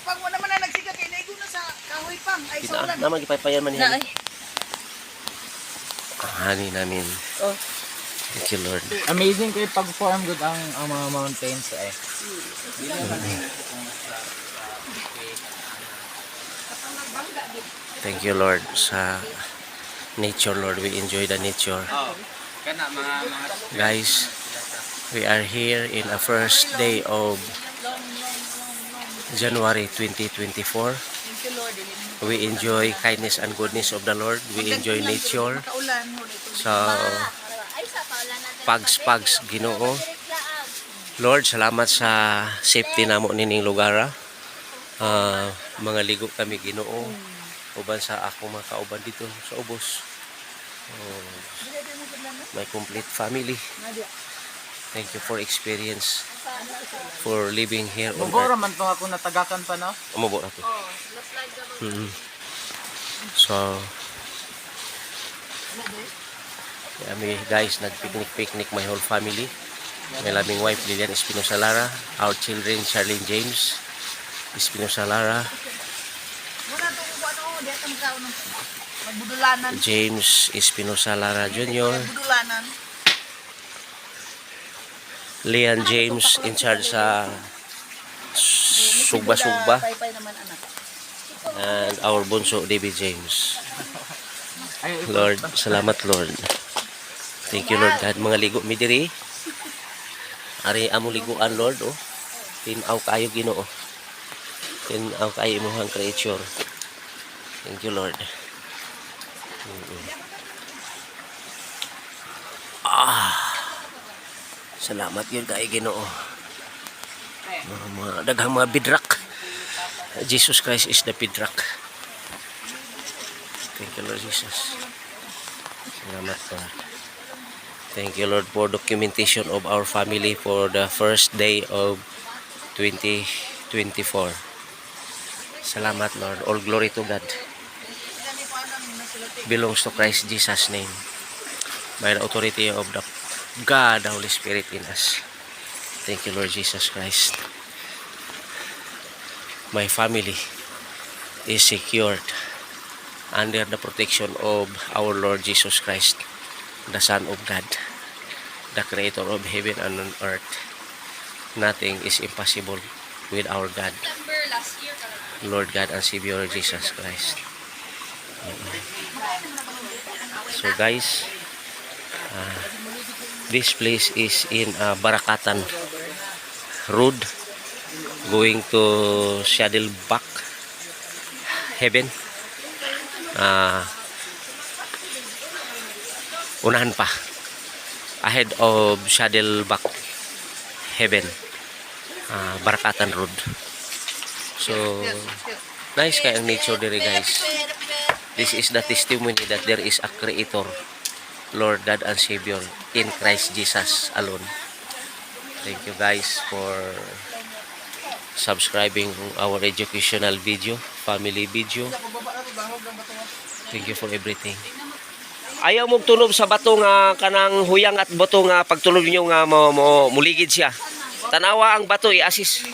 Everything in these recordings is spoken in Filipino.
pag wala man na nagsiga kay naigo na sa kahoy pang ay sa ulan. Naman gipaypayan man Na yan. Hani namin. Oh. Thank you, Lord. Amazing kayo pag-form good ang mga mountains eh. Thank you, Lord, sa nature, Lord. We enjoy the nature. Kana mga Guys, we are here in a first day of January 2024. Thank you Lord. We enjoy kindness and goodness of the Lord. We enjoy nature. Makaulan mo dito. So, pags Ginoo. Lord, salamat sa safety namo nining lugar. Mga ligo kami Ginoo. Uban sa ako mga kauban dito sa ubos. My complete family. Thank you for experience, for living here on Mugora earth. man to ako natagakan pa no. Umubo na to. So, kami guys, nag-picnic my whole family. My loving wife, Lilian Espinosa Lara. Our children, Charlene James Espinosa Lara. Muna to ko ano, diya tang kao ng magbudulanan. James Espinosa Lara Jr. Magbudulanan. Leon James in charge sa Sugba-Sugba. Paypay naman anak. And our bunso, David James. Ay, Lord, salamat Lord. Thank you Lord God. Mga ligo mi diri. Ari amo liguan Lord oh. Tinaw kayo Ginoo. Tinaw kayo imong creature. Thank you Lord. Salamat yun kay Ginoo. Mga daghang mga bidrak. Jesus Christ is the bidrak. Thank you Lord Jesus. Salamat Lord. Thank you Lord for documentation of our family for the first day of 2024. Salamat Lord. All glory to God. Belongs to Christ Jesus' name. By the authority of the God, the Holy Spirit in us. Thank you Lord Jesus Christ. My family is secured under the protection of our Lord Jesus Christ, the Son of God, the Creator of heaven and on earth. Nothing is impossible with our God, Lord God and Savior Jesus Christ. So guys, this place is in Barakatan Road going to Saddleback Heaven. Unahan pa ahead of Saddleback Heaven, Barakatan Road. So nice kaya ang nature dere guys. This is the testimony that there is a Creator, Lord God and Savior in Christ Jesus alone. Thank you guys for subscribing our educational video, family video. Thank you for everything. Ayaw mong tulob sa bato nga kanang huyang at bato nga pagtulob niyo nga muligid siya. Tanawa ang bato i-assist.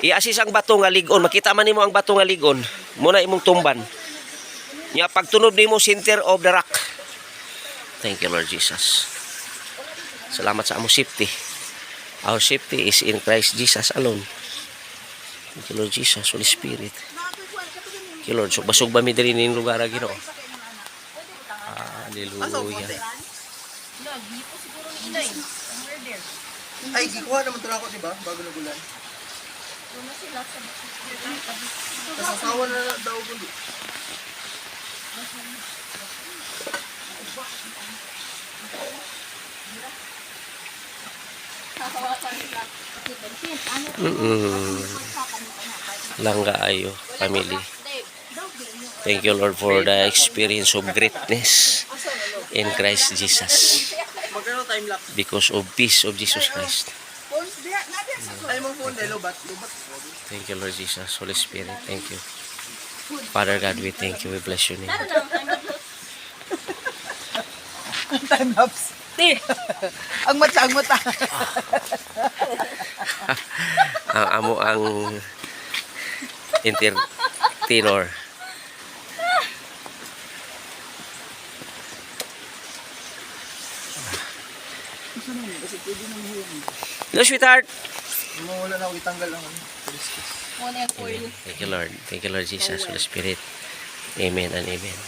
I-assist ang bato nga ligon. Makita man nimo ang bato nga ligon. Muna imong tumban. Nya pagtunob nimo center of the rock. Thank you Lord Jesus. Salamat sa among safety. Our safety is in Christ Jesus alone. Thank you Lord Jesus, Holy Spirit. Thank you Lord. Sugba-sugba mi diri ning lugar Ginoo. Hallelujah. Ay, gikuha naman ito ako, diba? Bago nagulan. Nasasawa na daw ko. Langga ayo, family. Thank you Lord for the experience of greatness in Christ Jesus. Because of peace of Jesus Christ. Thank you Lord Jesus, Holy Spirit. Thank you. Father God, we thank you. We bless your name. Time lapse. Ang mata, ang mata. Ang amo ang entertainer. Hello, sweetheart. Wala na ako itanggal ang Muna yung for you. Thank you, Lord. Thank you, Lord Jesus, Holy Spirit. Amen and amen.